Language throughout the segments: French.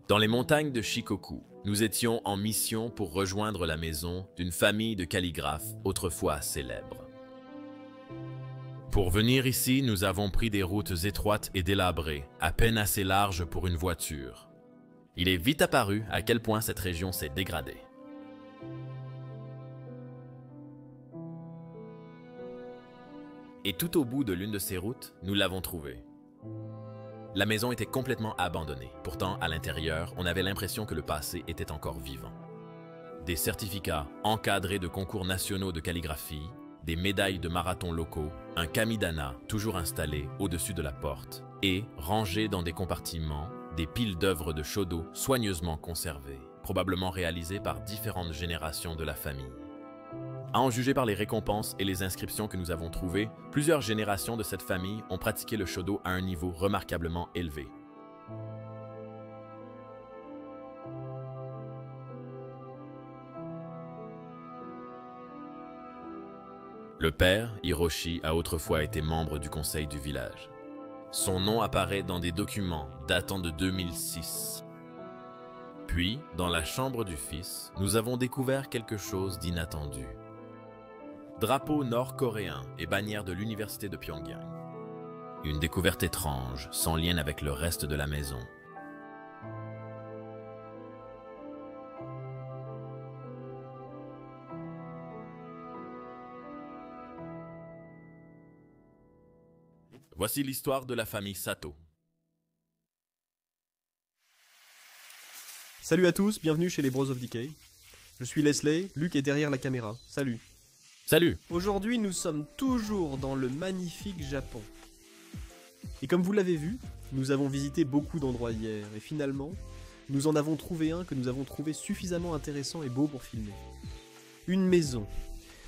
Dans les montagnes de Shikoku, nous étions en mission pour rejoindre la maison d'une famille de calligraphes autrefois célèbres. Pour venir ici, nous avons pris des routes étroites et délabrées, à peine assez larges pour une voiture. Il est vite apparu à quel point cette région s'est dégradée. Et tout au bout de l'une de ces routes, nous l'avons trouvée. La maison était complètement abandonnée. Pourtant, à l'intérieur, on avait l'impression que le passé était encore vivant. Des certificats encadrés de concours nationaux de calligraphie, des médailles de marathon locaux, un kamidana toujours installé au-dessus de la porte et, rangés dans des compartiments, des piles d'œuvres de Shodo soigneusement conservées, probablement réalisées par différentes générations de la famille. À en juger par les récompenses et les inscriptions que nous avons trouvées, plusieurs générations de cette famille ont pratiqué le Shodo à un niveau remarquablement élevé. Le père, Hiroshi, a autrefois été membre du conseil du village. Son nom apparaît dans des documents datant de 2006. Puis, dans la chambre du fils, nous avons découvert quelque chose d'inattendu. Drapeau nord-coréen et bannière de l'université de Pyongyang. Une découverte étrange, sans lien avec le reste de la maison. Voici l'histoire de la famille Sato. Salut à tous, bienvenue chez les Bros of Decay. Je suis Leslie, Luc est derrière la caméra. Salut. Salut! Aujourd'hui, nous sommes toujours dans le magnifique Japon. Et comme vous l'avez vu, nous avons visité beaucoup d'endroits hier, et finalement, nous en avons trouvé un que nous avons trouvé suffisamment intéressant et beau pour filmer. Une maison.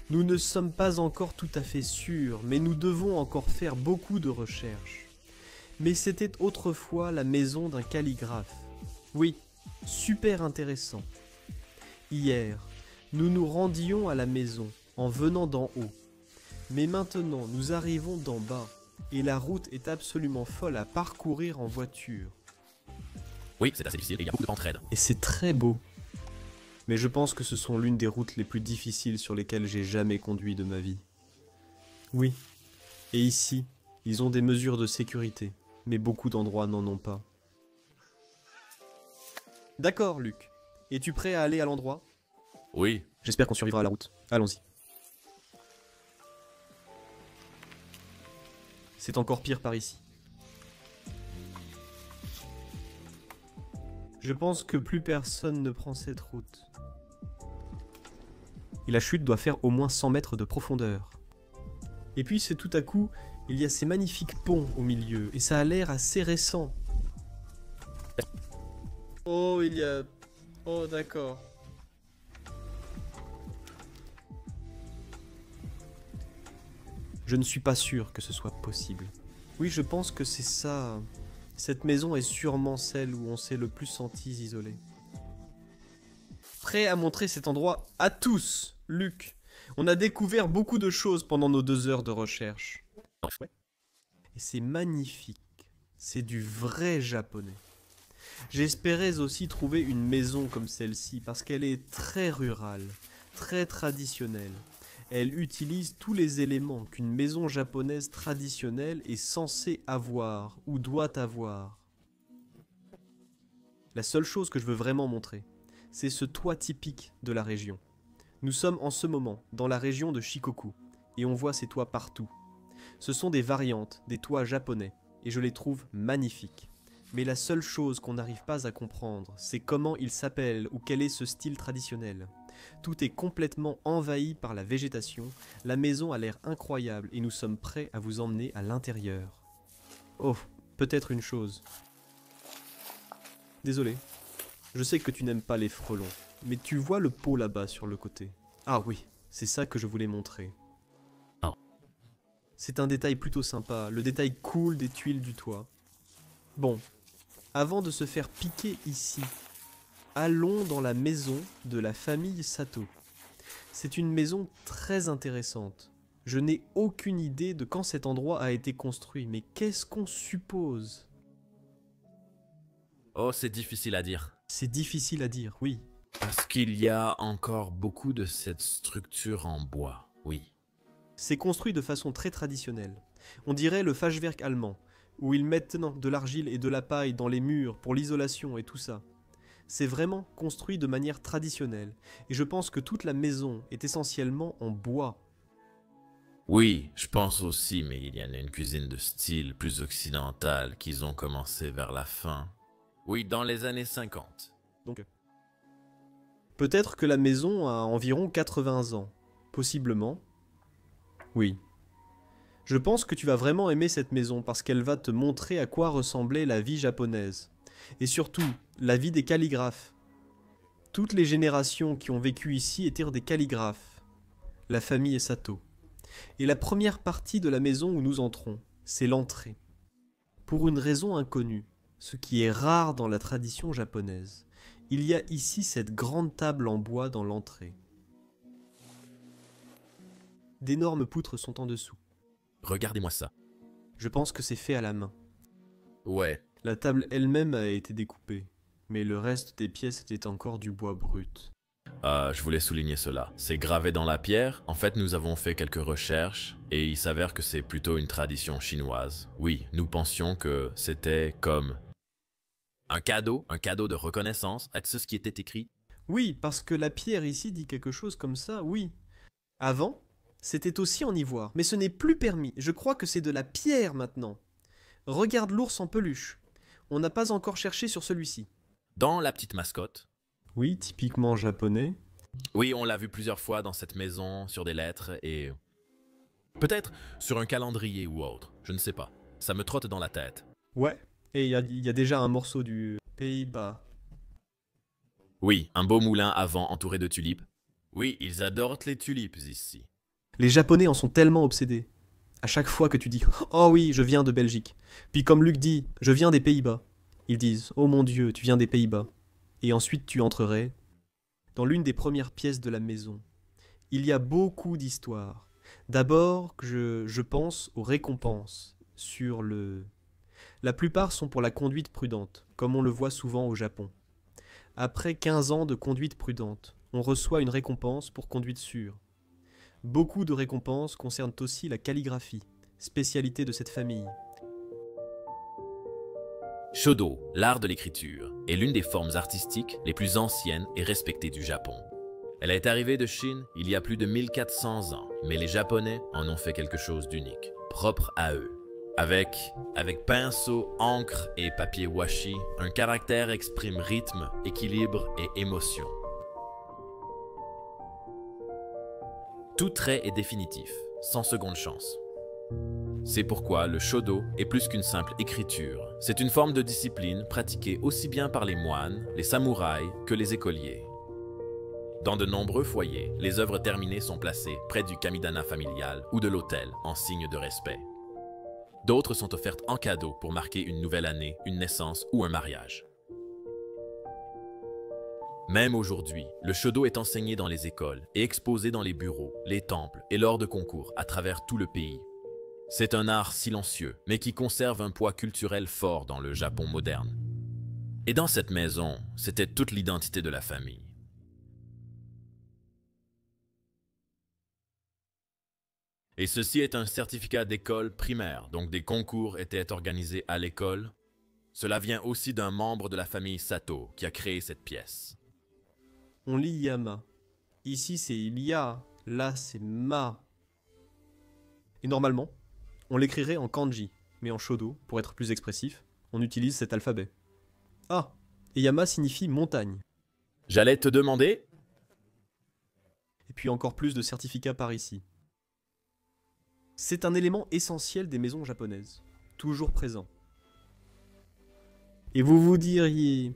Nous ne sommes pas encore tout à fait sûrs, mais nous devons encore faire beaucoup de recherches. Mais c'était autrefois la maison d'un calligraphe. Oui, super intéressant. Hier, nous nous rendions à la maison, en venant d'en haut. Mais maintenant, nous arrivons d'en bas, et la route est absolument folle à parcourir en voiture. Oui, c'est assez difficile et il y a beaucoup de pentes raides. Et c'est très beau. Mais je pense que ce sont l'une des routes les plus difficiles sur lesquelles j'ai jamais conduit de ma vie. Oui. Et ici, ils ont des mesures de sécurité, mais beaucoup d'endroits n'en ont pas. D'accord, Luc. Es-tu prêt à aller à l'endroit ? Oui. J'espère qu'on survivra à la route. Allons-y. C'est encore pire par ici. Je pense que plus personne ne prend cette route. Et la chute doit faire au moins 100 mètres de profondeur. Et puis c'est tout à coup, il y a ces magnifiques ponts au milieu, et ça a l'air assez récent. Oh, il y a... Oh, d'accord. Je ne suis pas sûr que ce soit possible. Oui, je pense que c'est ça. Cette maison est sûrement celle où on s'est le plus senti isolé. Prêt à montrer cet endroit à tous, Luc. On a découvert beaucoup de choses pendant nos 2 heures de recherche. Et c'est magnifique. C'est du vrai japonais. J'espérais aussi trouver une maison comme celle-ci parce qu'elle est très rurale, très traditionnelle. Elle utilise tous les éléments qu'une maison japonaise traditionnelle est censée avoir ou doit avoir. La seule chose que je veux vraiment montrer, c'est ce toit typique de la région. Nous sommes en ce moment dans la région de Shikoku et on voit ces toits partout. Ce sont des variantes, des toits japonais et je les trouve magnifiques. Mais la seule chose qu'on n'arrive pas à comprendre, c'est comment il s'appelle ou quel est ce style traditionnel. Tout est complètement envahi par la végétation, la maison a l'air incroyable et nous sommes prêts à vous emmener à l'intérieur. Oh, peut-être une chose. Désolé, je sais que tu n'aimes pas les frelons, mais tu vois le pot là-bas sur le côté. Ah oui, c'est ça que je voulais montrer. Oh. C'est un détail plutôt sympa, le détail cool des tuiles du toit. Bon, avant de se faire piquer ici, allons dans la maison de la famille Sato. C'est une maison très intéressante. Je n'ai aucune idée de quand cet endroit a été construit, mais qu'est-ce qu'on suppose ? Oh, c'est difficile à dire. C'est difficile à dire, oui. Parce qu'il y a encore beaucoup de cette structure en bois, oui. C'est construit de façon très traditionnelle. On dirait le Fachwerk allemand, où ils mettent de l'argile et de la paille dans les murs pour l'isolation et tout ça. C'est vraiment construit de manière traditionnelle, et je pense que toute la maison est essentiellement en bois. Oui, je pense aussi, mais il y en a une cuisine de style plus occidental qu'ils ont commencé vers la fin. Oui, dans les années 50. Donc, peut-être que la maison a environ 80 ans. Possiblement. Oui. Je pense que tu vas vraiment aimer cette maison parce qu'elle va te montrer à quoi ressemblait la vie japonaise. Et surtout, la vie des calligraphes. Toutes les générations qui ont vécu ici étaient des calligraphes. La famille Sato. Et la première partie de la maison où nous entrons, c'est l'entrée. Pour une raison inconnue, ce qui est rare dans la tradition japonaise, il y a ici cette grande table en bois dans l'entrée. D'énormes poutres sont en dessous. Regardez-moi ça. Je pense que c'est fait à la main. Ouais. La table elle-même a été découpée, mais le reste des pièces était encore du bois brut. Je voulais souligner cela. C'est gravé dans la pierre. En fait, nous avons fait quelques recherches et il s'avère que c'est plutôt une tradition chinoise. Oui, nous pensions que c'était comme un cadeau de reconnaissance. Est-ce ce qui était écrit? Oui, parce que la pierre ici dit quelque chose comme ça, oui. Avant, c'était aussi en ivoire, mais ce n'est plus permis. Je crois que c'est de la pierre maintenant. Regarde l'ours en peluche. On n'a pas encore cherché sur celui-ci. Dans la petite mascotte. Oui, typiquement japonais. Oui, on l'a vu plusieurs fois dans cette maison, sur des lettres et... peut-être sur un calendrier ou autre, je ne sais pas. Ça me trotte dans la tête. Ouais, et il y a déjà un morceau du Pays-Bas. Oui, un beau moulin à vent entouré de tulipes. Oui, ils adorent les tulipes ici. Les Japonais en sont tellement obsédés. À chaque fois que tu dis « Oh oui, je viens de Belgique », puis comme Luc dit « Je viens des Pays-Bas », ils disent « Oh mon Dieu, tu viens des Pays-Bas ». Et ensuite tu entrerais dans l'une des premières pièces de la maison. Il y a beaucoup d'histoires. D'abord, je pense aux récompenses sur le... La plupart sont pour la conduite prudente, comme on le voit souvent au Japon. Après 15 ans de conduite prudente, on reçoit une récompense pour conduite sûre. Beaucoup de récompenses concernent aussi la calligraphie, spécialité de cette famille. Shodo, l'art de l'écriture, est l'une des formes artistiques les plus anciennes et respectées du Japon. Elle est arrivée de Chine il y a plus de 1400 ans, mais les Japonais en ont fait quelque chose d'unique, propre à eux. Avec pinceau, encre et papier washi, un caractère exprime rythme, équilibre et émotion. Tout trait est définitif, sans seconde chance. C'est pourquoi le shodo est plus qu'une simple écriture. C'est une forme de discipline pratiquée aussi bien par les moines, les samouraïs que les écoliers. Dans de nombreux foyers, les œuvres terminées sont placées près du kamidana familial ou de l'autel en signe de respect. D'autres sont offertes en cadeau pour marquer une nouvelle année, une naissance ou un mariage. Même aujourd'hui, le shodo est enseigné dans les écoles et exposé dans les bureaux, les temples et lors de concours à travers tout le pays. C'est un art silencieux, mais qui conserve un poids culturel fort dans le Japon moderne. Et dans cette maison, c'était toute l'identité de la famille. Et ceci est un certificat d'école primaire, donc des concours étaient organisés à l'école. Cela vient aussi d'un membre de la famille Sato qui a créé cette pièce. On lit Yama. Ici c'est Ilia, là c'est Ma. Et normalement, on l'écrirait en kanji, mais en shodo, pour être plus expressif, on utilise cet alphabet. Ah, et Yama signifie montagne. J'allais te demander... Et puis encore plus de certificats par ici. C'est un élément essentiel des maisons japonaises, toujours présent. Et vous vous diriez,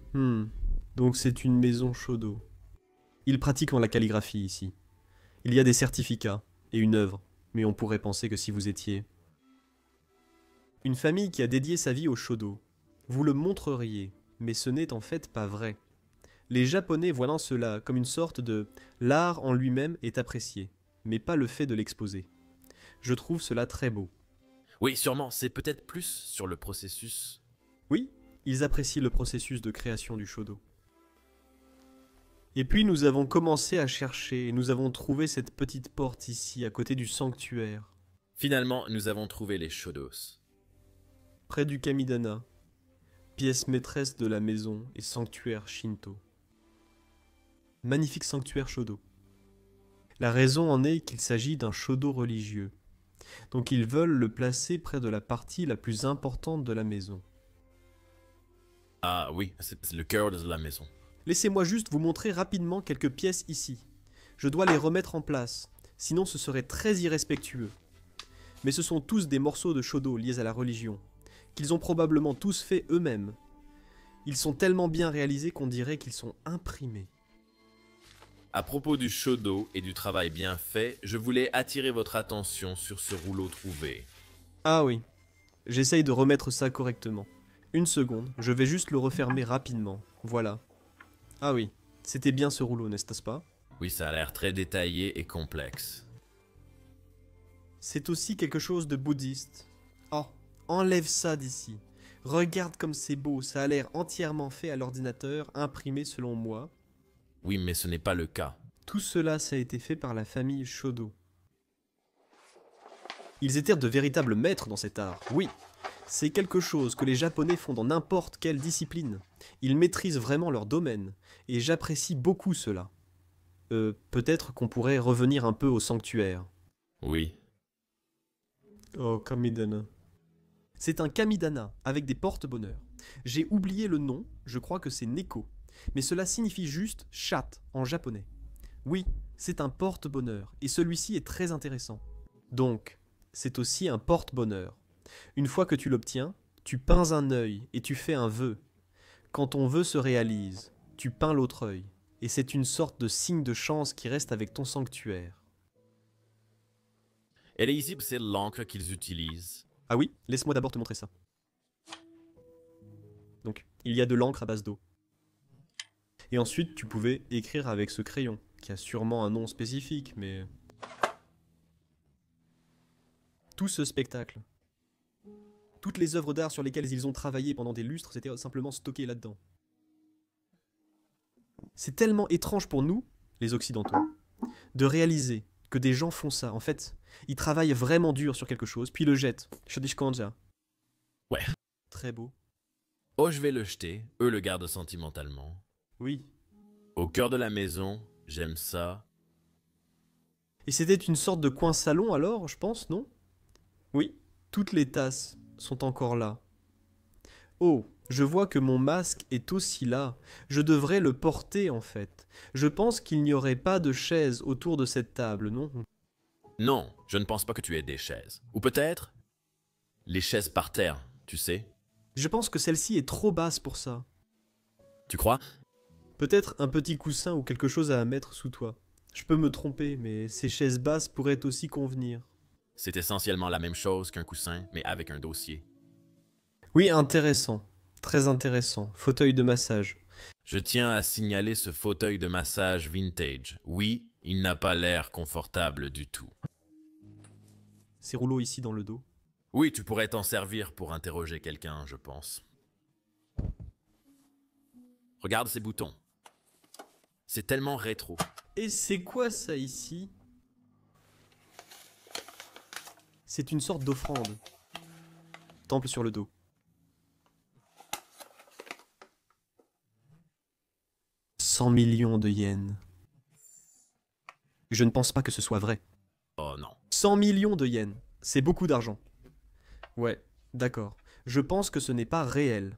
donc c'est une maison shodo. Ils pratiquent la calligraphie ici. Il y a des certificats et une œuvre, mais on pourrait penser que si vous étiez une famille qui a dédié sa vie au shodo, vous le montreriez, mais ce n'est en fait pas vrai. Les Japonais voient cela comme une sorte de l'art en lui-même est apprécié, mais pas le fait de l'exposer. Je trouve cela très beau. Oui, sûrement, c'est peut-être plus sur le processus. Oui, Ils apprécient le processus de création du Shodo. Et puis nous avons commencé à chercher et nous avons trouvé cette petite porte ici, à côté du sanctuaire. Finalement, nous avons trouvé les Shodos. Près du Kamidana, pièce maîtresse de la maison et sanctuaire Shinto. Magnifique sanctuaire Shodo. La raison en est qu'il s'agit d'un Shodo religieux. Donc ils veulent le placer près de la partie la plus importante de la maison. Ah oui, c'est le cœur de la maison. Laissez-moi juste vous montrer rapidement quelques pièces ici. Je dois les remettre en place, sinon ce serait très irrespectueux. Mais ce sont tous des morceaux de Shodo liés à la religion, qu'ils ont probablement tous faits eux-mêmes. Ils sont tellement bien réalisés qu'on dirait qu'ils sont imprimés. À propos du Shodo et du travail bien fait, je voulais attirer votre attention sur ce rouleau trouvé. Ah oui, j'essaye de remettre ça correctement. Une seconde, je vais juste le refermer rapidement. Voilà. Ah oui, c'était bien ce rouleau, n'est-ce pas? Oui, ça a l'air très détaillé et complexe. C'est aussi quelque chose de bouddhiste. Oh, enlève ça d'ici. Regarde comme c'est beau, ça a l'air entièrement fait à l'ordinateur, imprimé selon moi. Oui, mais ce n'est pas le cas. Tout cela, ça a été fait par la famille Shodo. Ils étaient de véritables maîtres dans cet art, oui. C'est quelque chose que les Japonais font dans n'importe quelle discipline. Ils maîtrisent vraiment leur domaine, et j'apprécie beaucoup cela. Peut-être qu'on pourrait revenir un peu au sanctuaire. Oui. Oh, Kamidana. C'est un Kamidana, avec des porte-bonheur. J'ai oublié le nom, je crois que c'est Neko. Mais cela signifie juste chatte en japonais. Oui, c'est un porte-bonheur, et celui-ci est très intéressant. Donc, c'est aussi un porte-bonheur. Une fois que tu l'obtiens, tu peins un œil et tu fais un vœu. Quand ton vœu se réalise, tu peins l'autre œil, et c'est une sorte de signe de chance qui reste avec ton sanctuaire. Elle est ici, c'est l'encre qu'ils utilisent. Ah oui, laisse-moi d'abord te montrer ça. Donc, il y a de l'encre à base d'eau. Et ensuite, tu pouvais écrire avec ce crayon, qui a sûrement un nom spécifique, mais... Tout ce spectacle, toutes les œuvres d'art sur lesquelles ils ont travaillé pendant des lustres, c'était simplement stocké là-dedans. C'est tellement étrange pour nous, les Occidentaux, de réaliser que des gens font ça. En fait, ils travaillent vraiment dur sur quelque chose, puis le jettent. Shodishkanja. Ouais. Très beau. Oh, je vais le jeter. Eux le gardent sentimentalement. Oui. Au cœur de la maison, j'aime ça. Et c'était une sorte de coin salon alors, je pense, non? Oui, toutes les tasses sont encore là. Oh, je vois que mon masque est aussi là. Je devrais le porter en fait. Je pense qu'il n'y aurait pas de chaise autour de cette table, non? Non, je ne pense pas que tu aies des chaises. Ou peut-être les chaises par terre, tu sais. Je pense que celle-ci est trop basse pour ça. Tu crois? Peut-être un petit coussin ou quelque chose à mettre sous toi. Je peux me tromper, mais ces chaises basses pourraient aussi convenir. C'est essentiellement la même chose qu'un coussin, mais avec un dossier. Oui, intéressant. Très intéressant. Fauteuil de massage. Je tiens à signaler ce fauteuil de massage vintage. Oui, il n'a pas l'air confortable du tout. Ces rouleaux ici dans le dos. Oui, tu pourrais t'en servir pour interroger quelqu'un, je pense. Regarde ces boutons. C'est tellement rétro. Et c'est quoi ça ici? C'est une sorte d'offrande. Temple sur le dos. « 100 millions de yens. » Je ne pense pas que ce soit vrai. Oh non. 100 millions de yens. C'est beaucoup d'argent. Ouais, d'accord. Je pense que ce n'est pas réel.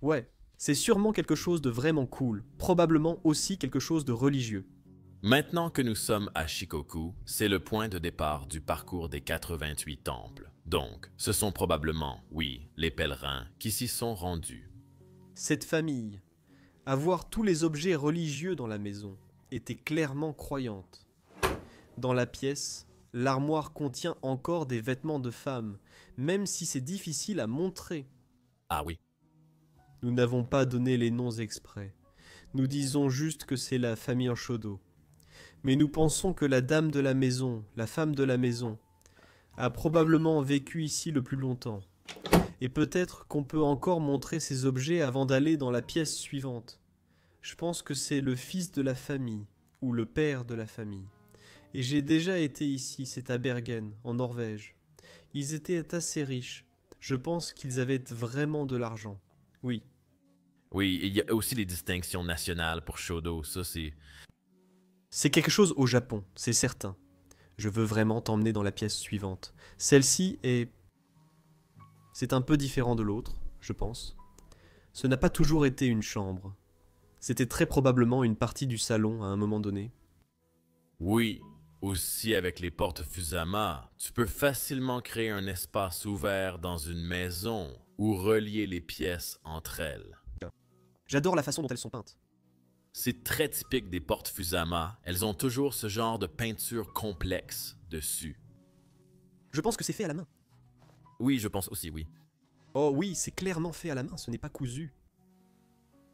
Ouais, c'est sûrement quelque chose de vraiment cool. Probablement aussi quelque chose de religieux. Maintenant que nous sommes à Shikoku, c'est le point de départ du parcours des 88 temples. Donc, ce sont probablement, oui, les pèlerins qui s'y sont rendus. Cette famille, à voir tous les objets religieux dans la maison, était clairement croyante. Dans la pièce, l'armoire contient encore des vêtements de femmes, même si c'est difficile à montrer. Ah oui. Nous n'avons pas donné les noms exprès. Nous disons juste que c'est la famille en Shodo. Mais nous pensons que la dame de la maison, la femme de la maison, a probablement vécu ici le plus longtemps. Et peut-être qu'on peut encore montrer ces objets avant d'aller dans la pièce suivante. Je pense que c'est le fils de la famille, ou le père de la famille. Et j'ai déjà été ici, c'est à Bergen, en Norvège. Ils étaient assez riches. Je pense qu'ils avaient vraiment de l'argent. Oui. Oui, il y a aussi les distinctions nationales pour Shodo, ça c'est... C'est quelque chose au Japon, c'est certain. Je veux vraiment t'emmener dans la pièce suivante. Celle-ci est... C'est un peu différent de l'autre, je pense. Ce n'a pas toujours été une chambre. C'était très probablement une partie du salon à un moment donné. Oui, aussi avec les portes Fusama, tu peux facilement créer un espace ouvert dans une maison ou relier les pièces entre elles. J'adore la façon dont elles sont peintes. C'est très typique des portes Fusama, elles ont toujours ce genre de peinture complexe dessus. Je pense que c'est fait à la main. Oui, je pense aussi, oui. Oh oui, c'est clairement fait à la main, ce n'est pas cousu.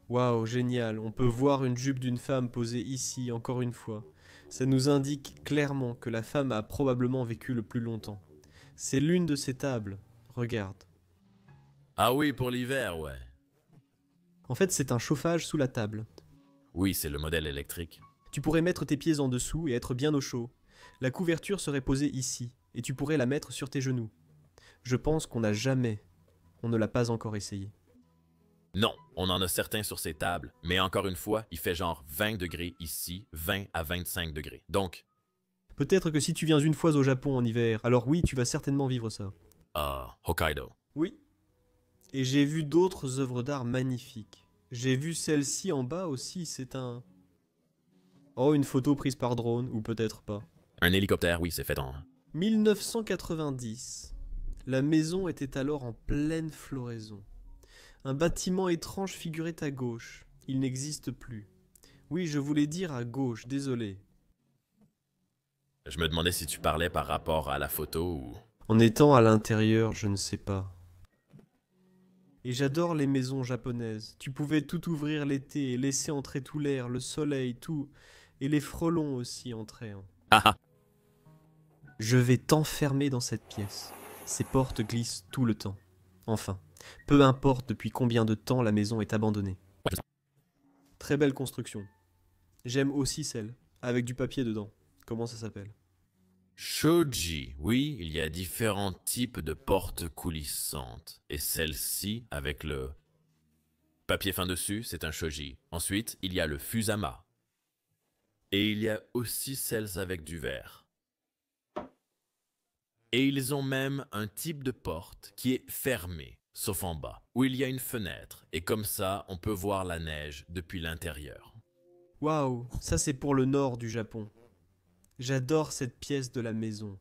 Waouh, génial, on peut voir une jupe d'une femme posée ici, encore une fois. Ça nous indique clairement que la femme a probablement vécu le plus longtemps. C'est l'une de ces tables, regarde. Ah oui, pour l'hiver, ouais. En fait, c'est un chauffage sous la table. Oui, c'est le modèle électrique. Tu pourrais mettre tes pieds en dessous et être bien au chaud. La couverture serait posée ici, et tu pourrais la mettre sur tes genoux. Je pense qu'on ne l'a pas encore essayé. Non, on en a certains sur ces tables, mais encore une fois, il fait genre 20 degrés ici, 20 à 25 degrés. Donc, Peut-être que si tu viens une fois au Japon en hiver, alors oui, tu vas certainement vivre ça. Hokkaido. Oui. Et j'ai vu d'autres œuvres d'art magnifiques. J'ai vu celle-ci en bas aussi, c'est un... Oh, une photo prise par drone, ou peut-être pas. Un hélicoptère, oui, c'est fait en... 1990. La maison était alors en pleine floraison. Un bâtiment étrange figurait à gauche. Il n'existe plus. Oui, je voulais dire à gauche, désolé. Je me demandais si tu parlais par rapport à la photo ou... En étant à l'intérieur, je ne sais pas. Et j'adore les maisons japonaises. Tu pouvais tout ouvrir l'été et laisser entrer tout l'air, le soleil, tout. Et les frelons aussi entraient. Ah ah. Je vais t'enfermer dans cette pièce. Ces portes glissent tout le temps. Enfin, peu importe depuis combien de temps la maison est abandonnée. Très belle construction. J'aime aussi celle, avec du papier dedans. Comment ça s'appelle? Shoji, oui, il y a différents types de portes coulissantes. Et celle-ci, avec le papier fin dessus, c'est un shoji. Ensuite, il y a le fusama. Et il y a aussi celles avec du verre. Et ils ont même un type de porte qui est fermée, sauf en bas, où il y a une fenêtre. Et comme ça, on peut voir la neige depuis l'intérieur. Waouh, ça c'est pour le nord du Japon. J'adore cette pièce de la maison.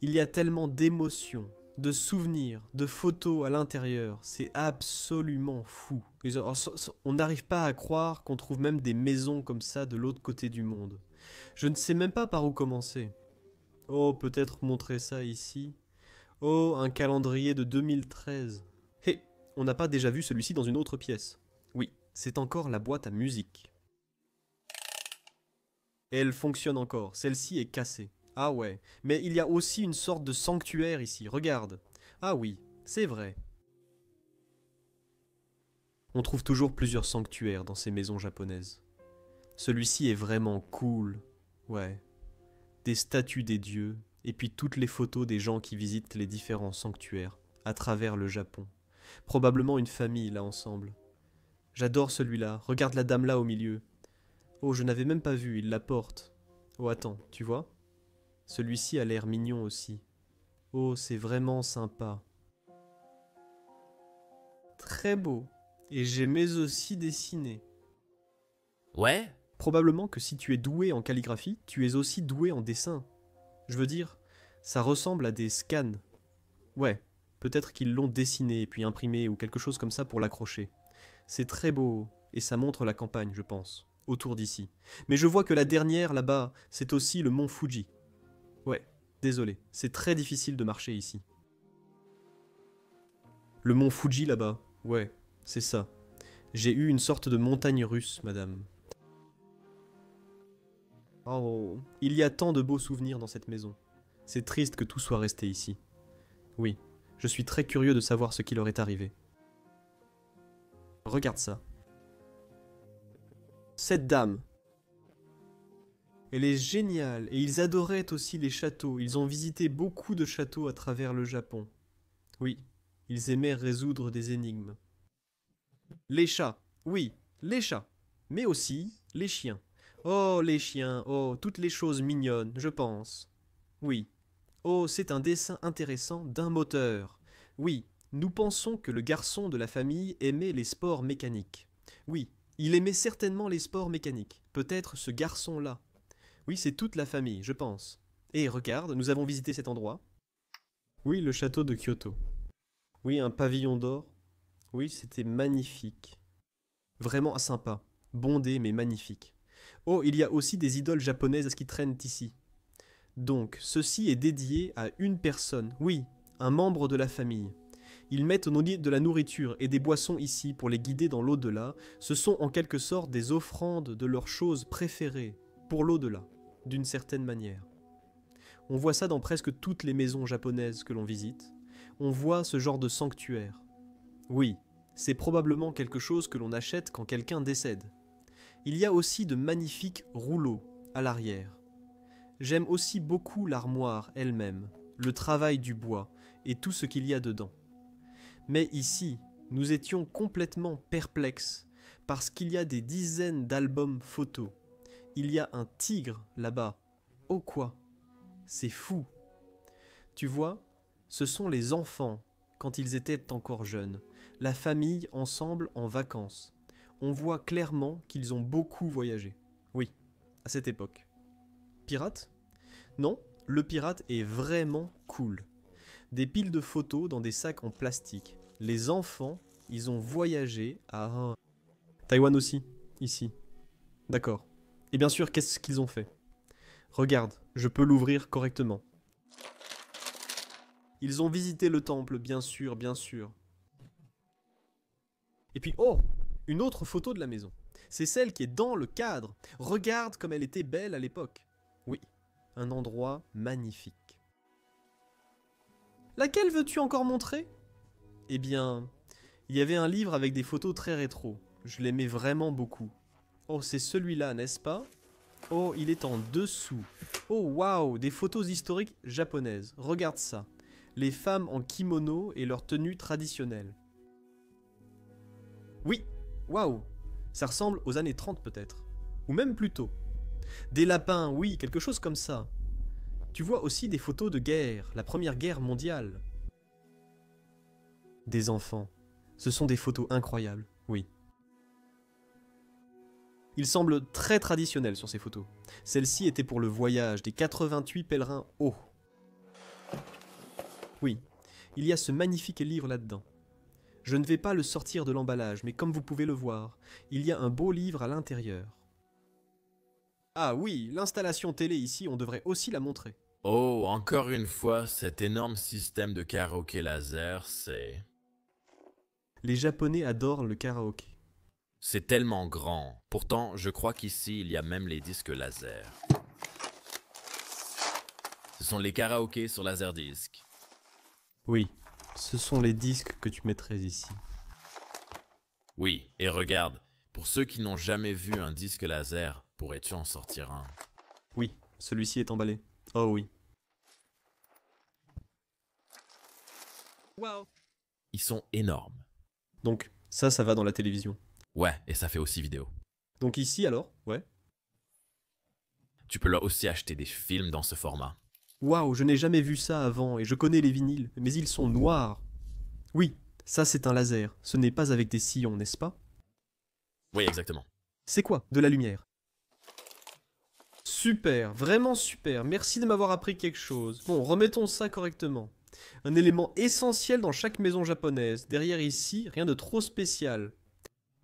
Il y a tellement d'émotions, de souvenirs, de photos à l'intérieur. C'est absolument fou. On n'arrive pas à croire qu'on trouve même des maisons comme ça de l'autre côté du monde. Je ne sais même pas par où commencer. Oh, peut-être montrer ça ici. Oh, un calendrier de 2013. Hé, on n'a pas déjà vu celui-ci dans une autre pièce. Oui, c'est encore la boîte à musique. Et elle fonctionne encore, celle-ci est cassée. Ah ouais, mais il y a aussi une sorte de sanctuaire ici, regarde. Ah oui, c'est vrai. On trouve toujours plusieurs sanctuaires dans ces maisons japonaises. Celui-ci est vraiment cool. Ouais. Des statues des dieux, et puis toutes les photos des gens qui visitent les différents sanctuaires, à travers le Japon. Probablement une famille là ensemble. J'adore celui-là, regarde la dame là au milieu. Oh, je n'avais même pas vu, il la porte. Oh, attends, tu vois? Celui-ci a l'air mignon aussi. Oh, c'est vraiment sympa. Très beau. Et j'aimais aussi dessiner. Ouais? Probablement que si tu es doué en calligraphie, tu es aussi doué en dessin. Je veux dire, ça ressemble à des scans. Ouais, peut-être qu'ils l'ont dessiné et puis imprimé ou quelque chose comme ça pour l'accrocher. C'est très beau, et ça montre la campagne, je pense, autour d'ici. Mais je vois que la dernière, là-bas, c'est aussi le mont Fuji. Ouais, désolé, c'est très difficile de marcher ici. Le mont Fuji, là-bas, ouais, c'est ça. J'ai eu une sorte de montagne russe, madame. Oh, il y a tant de beaux souvenirs dans cette maison. C'est triste que tout soit resté ici. Oui, Je suis très curieux de savoir ce qui leur est arrivé. Regarde ça. Cette dame. Elle est géniale et ils adoraient aussi les châteaux. Ils ont visité beaucoup de châteaux à travers le Japon. Oui, ils aimaient résoudre des énigmes. Les chats, oui, les chats, mais aussi les chiens. Oh, les chiens, oh, toutes les choses mignonnes, je pense. Oui. Oh, c'est un dessin intéressant d'un moteur. Oui, nous pensons que le garçon de la famille aimait les sports mécaniques. Oui, il aimait certainement les sports mécaniques. Peut-être ce garçon-là. Oui, c'est toute la famille, je pense. Et regarde, nous avons visité cet endroit. Oui, le château de Kyoto. Oui, un pavillon d'or. Oui, c'était magnifique. Vraiment sympa. Bondé, mais magnifique. Oh, il y a aussi des idoles japonaises qui traînent ici. Donc, ceci est dédié à une personne, oui, un membre de la famille. Ils mettent de la nourriture et des boissons ici pour les guider dans l'au-delà. Ce sont en quelque sorte des offrandes de leurs choses préférées pour l'au-delà, d'une certaine manière. On voit ça dans presque toutes les maisons japonaises que l'on visite. On voit ce genre de sanctuaire. Oui, c'est probablement quelque chose que l'on achète quand quelqu'un décède. Il y a aussi de magnifiques rouleaux à l'arrière. J'aime aussi beaucoup l'armoire elle-même, le travail du bois et tout ce qu'il y a dedans. Mais ici, nous étions complètement perplexes parce qu'il y a des dizaines d'albums photos. Il y a un tigre là-bas. Oh quoi? C'est fou. Tu vois, ce sont les enfants quand ils étaient encore jeunes, la famille ensemble en vacances. On voit clairement qu'ils ont beaucoup voyagé. Oui, à cette époque. Pirate? Non, le pirate est vraiment cool. Des piles de photos dans des sacs en plastique. Les enfants, ils ont voyagé à... Taïwan aussi, ici. D'accord. Et bien sûr, qu'est-ce qu'ils ont fait? Regarde, je peux l'ouvrir correctement. Ils ont visité le temple, bien sûr, bien sûr. Et puis, oh, une autre photo de la maison. C'est celle qui est dans le cadre. Regarde comme elle était belle à l'époque. Oui, un endroit magnifique. Laquelle veux-tu encore montrer? Eh bien, il y avait un livre avec des photos très rétro. Je l'aimais vraiment beaucoup. Oh, c'est celui-là, n'est-ce pas? Oh, il est en dessous. Oh, waouh, des photos historiques japonaises. Regarde ça. Les femmes en kimono et leur tenue traditionnelle. Oui, waouh, ça ressemble aux années 30 peut-être. Ou même plus tôt. Des lapins, oui, quelque chose comme ça. Tu vois aussi des photos de guerre, la Première Guerre mondiale. Des enfants. Ce sont des photos incroyables, oui. Il semble très traditionnel sur ces photos. Celle-ci était pour le voyage des 88 pèlerins hauts. Oui, il y a ce magnifique livre là-dedans. Je ne vais pas le sortir de l'emballage, mais comme vous pouvez le voir, il y a un beau livre à l'intérieur. Ah oui, l'installation télé ici, on devrait aussi la montrer. Oh, encore une fois, cet énorme système de karaoké laser, c'est... Les Japonais adorent le karaoké. C'est tellement grand. Pourtant, je crois qu'ici, il y a même les disques laser. Ce sont les karaokés sur Laserdisc. Oui, ce sont les disques que tu mettrais ici. Oui, et regarde, pour ceux qui n'ont jamais vu un disque laser, pourrais-tu en sortir un? Oui, celui-ci est emballé. Oh oui. Wow. Ils sont énormes. Donc, ça va dans la télévision. Ouais, et ça fait aussi vidéo. Donc ici alors, ouais. Tu peux là aussi acheter des films dans ce format. Waouh, je n'ai jamais vu ça avant et je connais les vinyles, mais ils sont noirs. Oui, ça c'est un laser, ce n'est pas avec des sillons, n'est-ce pas? Oui, exactement. C'est quoi? De la lumière. Super, vraiment super, merci de m'avoir appris quelque chose. Bon, remettons ça correctement. Un élément essentiel dans chaque maison japonaise. Derrière ici, rien de trop spécial.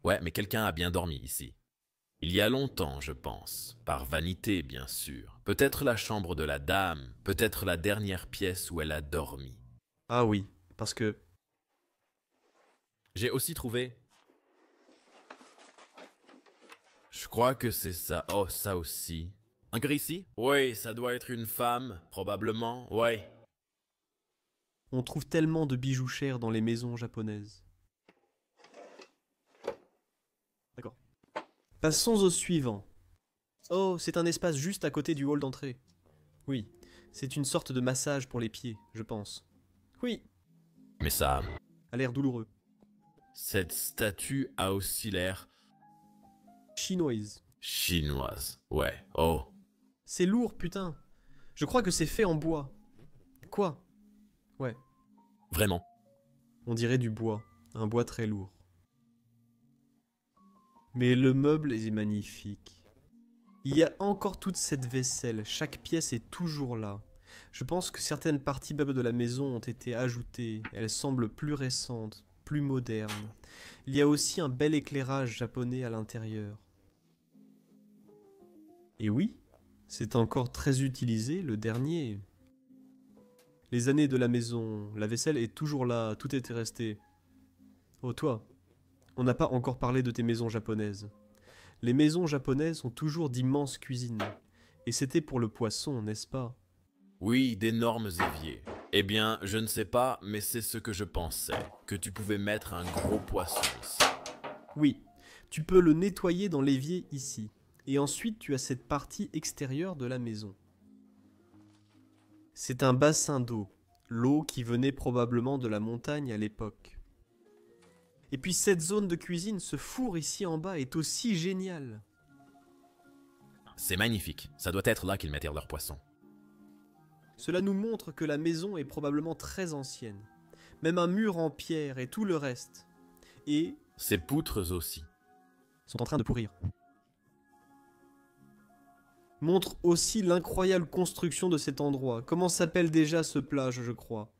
Ouais, mais quelqu'un a bien dormi ici. Il y a longtemps, je pense. Par vanité, bien sûr. Peut-être la chambre de la dame, peut-être la dernière pièce où elle a dormi. Ah oui, parce que... J'ai aussi trouvé... Je crois que c'est ça. Oh, ça aussi. Encore ici? Oui, ça doit être une femme, probablement. Ouais. On trouve tellement de bijoux chers dans les maisons japonaises. D'accord. Passons au suivant. Oh, c'est un espace juste à côté du hall d'entrée. Oui, c'est une sorte de massage pour les pieds, je pense. Oui, Mais ça, a l'air douloureux. cette statue a aussi l'air Chinoise. chinoise. Ouais, oh. C'est lourd, putain. Je crois que c'est fait en bois. Quoi? Ouais, Vraiment. on dirait du bois. Un bois très lourd. Mais le meuble est magnifique. Il y a encore toute cette vaisselle. Chaque pièce est toujours là. Je pense que certaines parties meubles de la maison ont été ajoutées. Elles semblent plus récentes, plus modernes. Il y a aussi un bel éclairage japonais à l'intérieur. Et oui, c'est encore très utilisé, le dernier. Les années de la maison, la vaisselle est toujours là, tout était resté. Oh toi, on n'a pas encore parlé de tes maisons japonaises. Les maisons japonaises ont toujours d'immenses cuisines. Et c'était pour le poisson, n'est-ce pas? Oui, d'énormes éviers. Eh bien, je ne sais pas, mais c'est ce que je pensais. Que tu pouvais mettre un gros poisson ici. Oui, tu peux le nettoyer dans l'évier ici. Et ensuite tu as cette partie extérieure de la maison. C'est un bassin d'eau, l'eau qui venait probablement de la montagne à l'époque. Et puis cette zone de cuisine, ce four ici en bas est aussi génial. C'est magnifique. Ça doit être là qu'ils mettaient leurs poissons. Cela nous montre que la maison est probablement très ancienne. Même un mur en pierre et tout le reste. Et Ces poutres aussi. sont en train de pourrir. Montre aussi l'incroyable construction de cet endroit. Comment s'appelle déjà ce plage, je crois?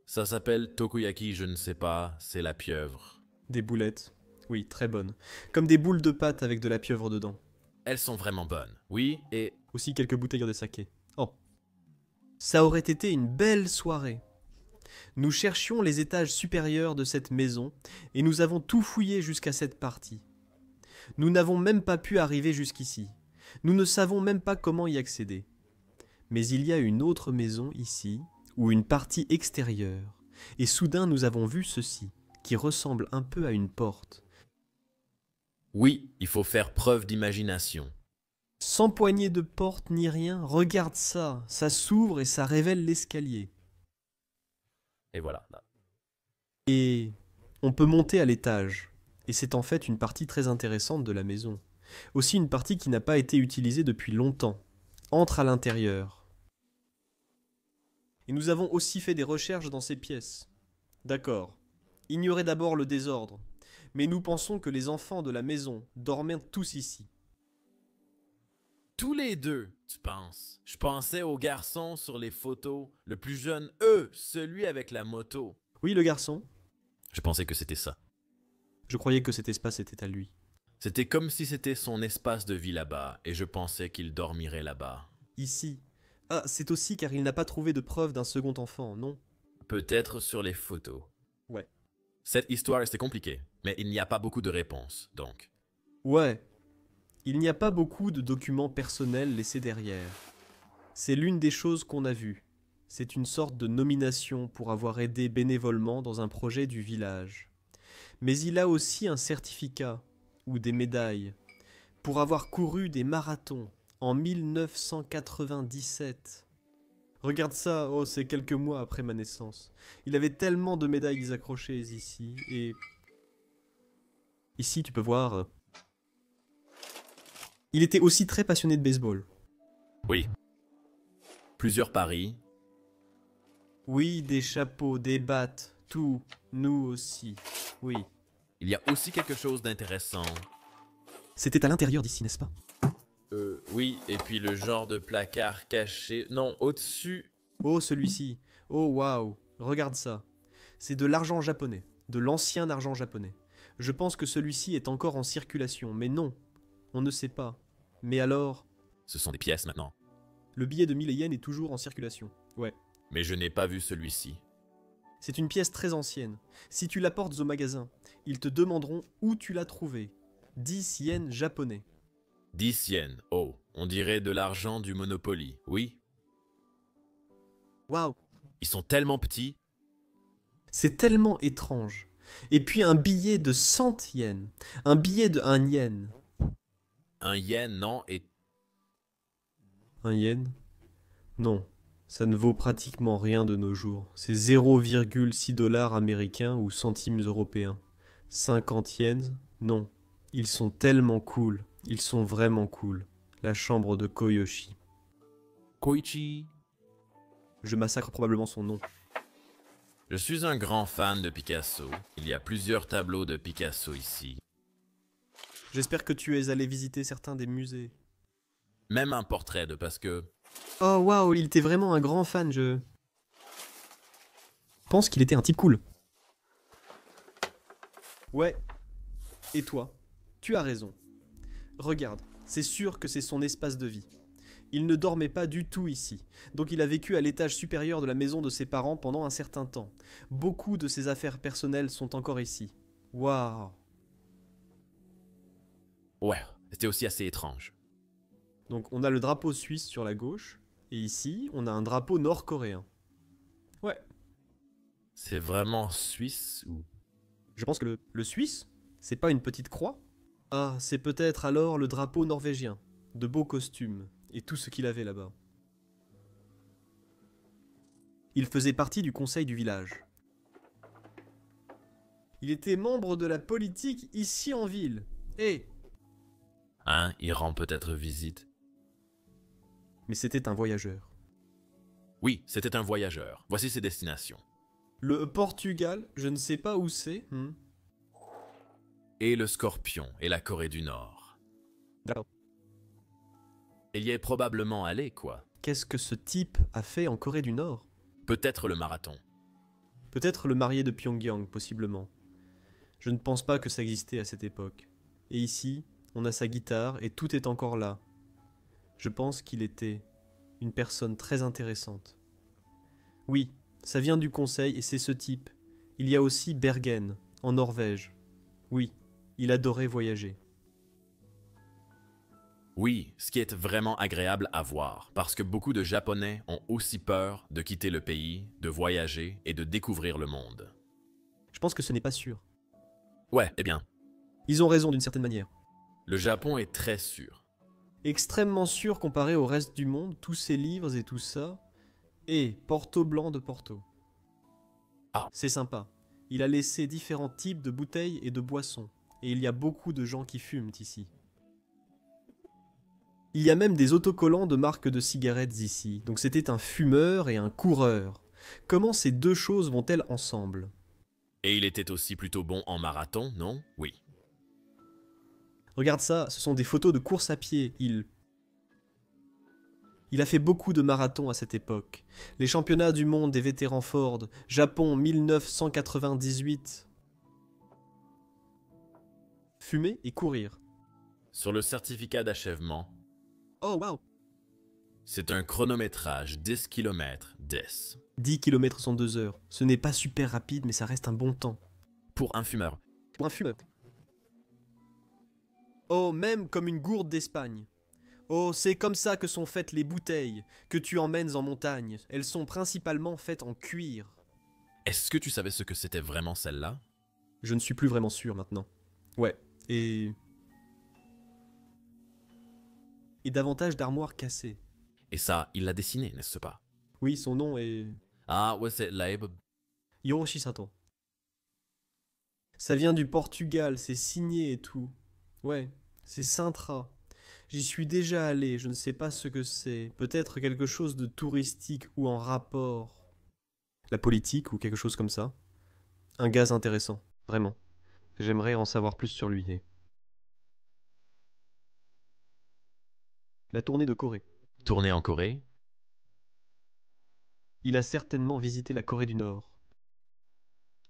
Ça s'appelle Tokuyaki, je ne sais pas, c'est la pieuvre. Des boulettes. Oui, très bonnes. Comme des boules de pâte avec de la pieuvre dedans. Elles sont vraiment bonnes. Oui, et Aussi quelques bouteilles de saké. Oh. Ça aurait été une belle soirée. Nous cherchions les étages supérieurs de cette maison et nous avons tout fouillé jusqu'à cette partie. Nous n'avons même pas pu arriver jusqu'ici. Nous ne savons même pas comment y accéder. Mais il y a une autre maison ici, ou une partie extérieure, et soudain nous avons vu ceci, qui ressemble un peu à une porte. oui, il faut faire preuve d'imagination. Sans poignée de porte ni rien, regarde ça, ça s'ouvre et ça révèle l'escalier. Et voilà. Et on peut monter à l'étage, et c'est en fait une partie très intéressante de la maison. Aussi une partie qui n'a pas été utilisée depuis longtemps. Entre à l'intérieur. Et nous avons aussi fait des recherches dans ces pièces. D'accord. Ignorez d'abord le désordre, mais nous pensons que les enfants de la maison dormaient tous ici. Tous les deux, tu penses? Je pensais au garçon sur les photos, le plus jeune, celui avec la moto. Oui, le garçon. Je pensais que c'était ça. Je croyais que cet espace était à lui. C'était comme si c'était son espace de vie là-bas, et je pensais qu'il dormirait là-bas. Ici. Ah, c'est aussi car il n'a pas trouvé de preuve d'un second enfant, non? Peut-être sur les photos. Ouais. Cette histoire était compliquée, mais il n'y a pas beaucoup de réponses, donc. Ouais. Il n'y a pas beaucoup de documents personnels laissés derrière. C'est l'une des choses qu'on a vues. C'est une sorte de nomination pour avoir aidé bénévolement dans un projet du village. Mais il a aussi un certificat, ou des médailles, pour avoir couru des marathons en 1997. Regarde ça, oh c'est quelques mois après ma naissance. Il avait tellement de médailles accrochées ici, et... Ici tu peux voir... Il était aussi très passionné de baseball. Oui. Plusieurs paris. Oui, des chapeaux, des battes, tout, nous aussi, oui. Il y a aussi quelque chose d'intéressant. C'était à l'intérieur d'ici, n'est-ce pas? Oui, et puis le genre de placard caché. Non, au-dessus. Oh, celui-ci. Oh, waouh. Regarde ça. C'est de l'argent japonais. De l'ancien argent japonais. Je pense que celui-ci est encore en circulation, mais non. On ne sait pas. Mais alors... Ce sont des pièces maintenant. Le billet de 1000 yens est toujours en circulation. Ouais. Mais je n'ai pas vu celui-ci. C'est une pièce très ancienne. Si tu l'apportes au magasin, ils te demanderont où tu l'as trouvé. 10 yens japonais. 10 yens. Oh, on dirait de l'argent du Monopoly, oui? Waouh. Ils sont tellement petits. C'est tellement étrange. Et puis un billet de 100 yens. Un billet de 1 yen. Un yen, non, et 1 yen? Non. Ça ne vaut pratiquement rien de nos jours. C'est 0,6 dollars américains ou centimes européens. 50 yens? Non. Ils sont tellement cool. Ils sont vraiment cool. La chambre de Koyoshi. Koichi. Je massacre probablement son nom. Je suis un grand fan de Picasso. Il y a plusieurs tableaux de Picasso ici. J'espère que tu es allé visiter certains des musées. Même un portrait de parce que... Oh waouh, il était vraiment un grand fan, je pense qu'il était un type cool. Ouais. Et toi? Tu as raison. Regarde, c'est sûr que c'est son espace de vie. Il ne dormait pas du tout ici, donc il a vécu à l'étage supérieur de la maison de ses parents pendant un certain temps. Beaucoup de ses affaires personnelles sont encore ici. Waouh. Ouais, c'était aussi assez étrange. Donc on a le drapeau suisse sur la gauche, et ici on a un drapeau nord-coréen. Ouais. C'est vraiment suisse ou... Je pense que le suisse, c'est pas une petite croix? Ah, c'est peut-être alors le drapeau norvégien. De beaux costumes, et tout ce qu'il avait là-bas. Il faisait partie du conseil du village. Il était membre de la politique ici en ville. Eh! Hein, il rend peut-être visite. Mais c'était un voyageur. Oui, c'était un voyageur. Voici ses destinations. Le Portugal, je ne sais pas où c'est. Et le Scorpion et la Corée du Nord. D'accord. Il y est probablement allé, quoi. Qu'est-ce que ce type a fait en Corée du Nord? Peut-être le marathon. Peut-être le marié de Pyongyang, possiblement. Je ne pense pas que ça existait à cette époque. Et ici, on a sa guitare et tout est encore là. Je pense qu'il était une personne très intéressante. Oui, ça vient du conseil et c'est ce type. Il y a aussi Bergen, en Norvège. Oui, il adorait voyager. Oui, ce qui est vraiment agréable à voir, parce que beaucoup de Japonais ont aussi peur de quitter le pays, de voyager et de découvrir le monde. Je pense que ce n'est pas sûr. Ouais, eh bien, Ils ont raison d'une certaine manière. le Japon est très sûr. Extrêmement sûr comparé au reste du monde, tous ces livres et tout ça. Et Porto Blanc de Porto. Ah. C'est sympa. Il a laissé différents types de bouteilles et de boissons. Et il y a beaucoup de gens qui fument ici. Il y a même des autocollants de marques de cigarettes ici. Donc c'était un fumeur et un coureur. Comment ces deux choses vont-elles ensemble? Et il était aussi plutôt bon en marathon, non? Oui. Regarde ça, ce sont des photos de course à pied. Il a fait beaucoup de marathons à cette époque. Les championnats du monde des vétérans Ford, Japon 1998. Fumer et courir. Sur le certificat d'achèvement, Oh wow! c'est un chronométrage 10 km 10. 10 km en 2 heures. Ce n'est pas super rapide, mais ça reste un bon temps. Pour un fumeur. Pour un fumeur. Oh, même comme une gourde d'Espagne. Oh, c'est comme ça que sont faites les bouteilles que tu emmènes en montagne. Elles sont principalement faites en cuir. Est-ce que tu savais ce que c'était vraiment celle-là? Je ne suis plus vraiment sûr maintenant. Ouais, et davantage d'armoires cassées. Et ça, il l'a dessiné, n'est-ce pas? Oui, son nom est Ah, ouais, c'est Leib. Hiroshi Sato. Ça vient du Portugal, c'est signé et tout. Ouais, c'est Sintra. J'y suis déjà allé, je ne sais pas ce que c'est. Peut-être quelque chose de touristique ou en rapport. La politique ou quelque chose comme ça. Un gaz intéressant, vraiment. J'aimerais en savoir plus sur lui. La tournée de Corée. Tourné en Corée? Il a certainement visité la Corée du Nord.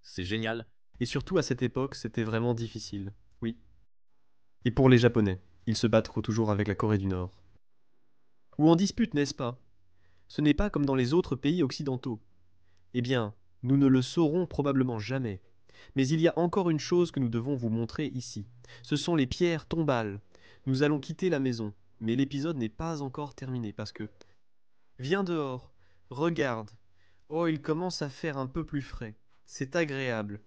C'est génial. Et surtout à cette époque, c'était vraiment difficile. Oui. Et pour les Japonais, ils se battent toujours avec la Corée du Nord. Ou en dispute, n'est-ce pas? Ce n'est pas comme dans les autres pays occidentaux. Eh bien, nous ne le saurons probablement jamais. Mais il y a encore une chose que nous devons vous montrer ici. Ce sont les pierres tombales. Nous allons quitter la maison, mais l'épisode n'est pas encore terminé parce que... Viens dehors, regarde. Oh, il commence à faire un peu plus frais. C'est agréable.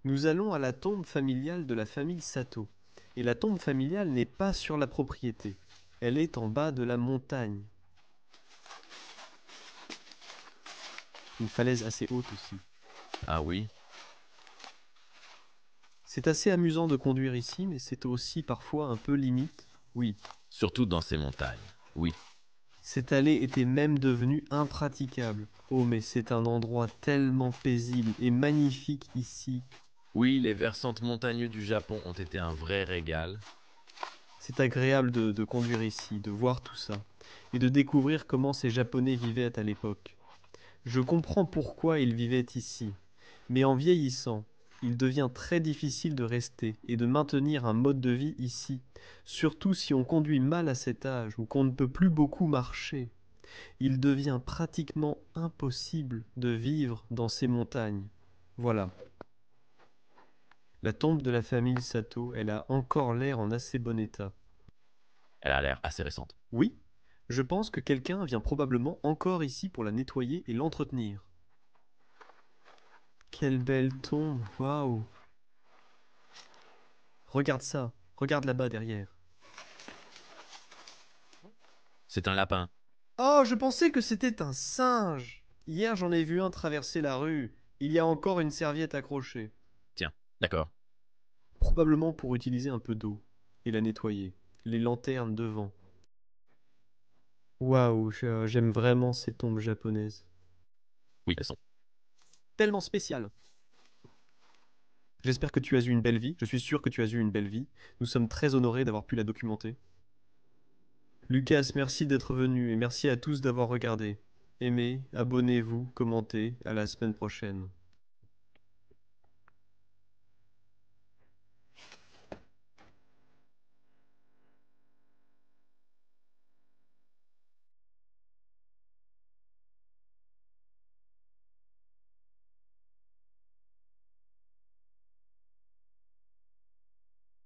Nous allons à la tombe familiale de la famille Sato. Et la tombe familiale n'est pas sur la propriété. Elle est en bas de la montagne. Une falaise assez haute aussi. Ah oui? C'est assez amusant de conduire ici, mais c'est aussi parfois un peu limite. Oui, Surtout dans ces montagnes. Oui. cette allée était même devenue impraticable. Oh, mais c'est un endroit tellement paisible et magnifique ici. Oui, les versantes montagneux du Japon ont été un vrai régal. C'est agréable de conduire ici, de voir tout ça, et de découvrir comment ces Japonais vivaient à l'époque. Je comprends pourquoi ils vivaient ici, mais en vieillissant, il devient très difficile de rester et de maintenir un mode de vie ici, surtout si on conduit mal à cet âge ou qu'on ne peut plus beaucoup marcher. Il devient pratiquement impossible de vivre dans ces montagnes. Voilà. La tombe de la famille Sato, elle a encore l'air en assez bon état. Elle a l'air assez récente. Oui, je pense que quelqu'un vient probablement encore ici pour la nettoyer et l'entretenir. Quelle belle tombe, waouh! Regarde ça, regarde là-bas derrière. C'est un lapin. Oh, je pensais que c'était un singe! Hier j'en ai vu un traverser la rue. Il y a encore une serviette accrochée. Tiens, d'accord. Probablement pour utiliser un peu d'eau et la nettoyer. Les lanternes devant. Waouh, j'aime vraiment ces tombes japonaises. Oui, elles sont. Tellement spéciales. J'espère que tu as eu une belle vie. Je suis sûr que tu as eu une belle vie. Nous sommes très honorés d'avoir pu la documenter. Lucas, merci d'être venu et merci à tous d'avoir regardé. Aimez, abonnez-vous, commentez. À la semaine prochaine.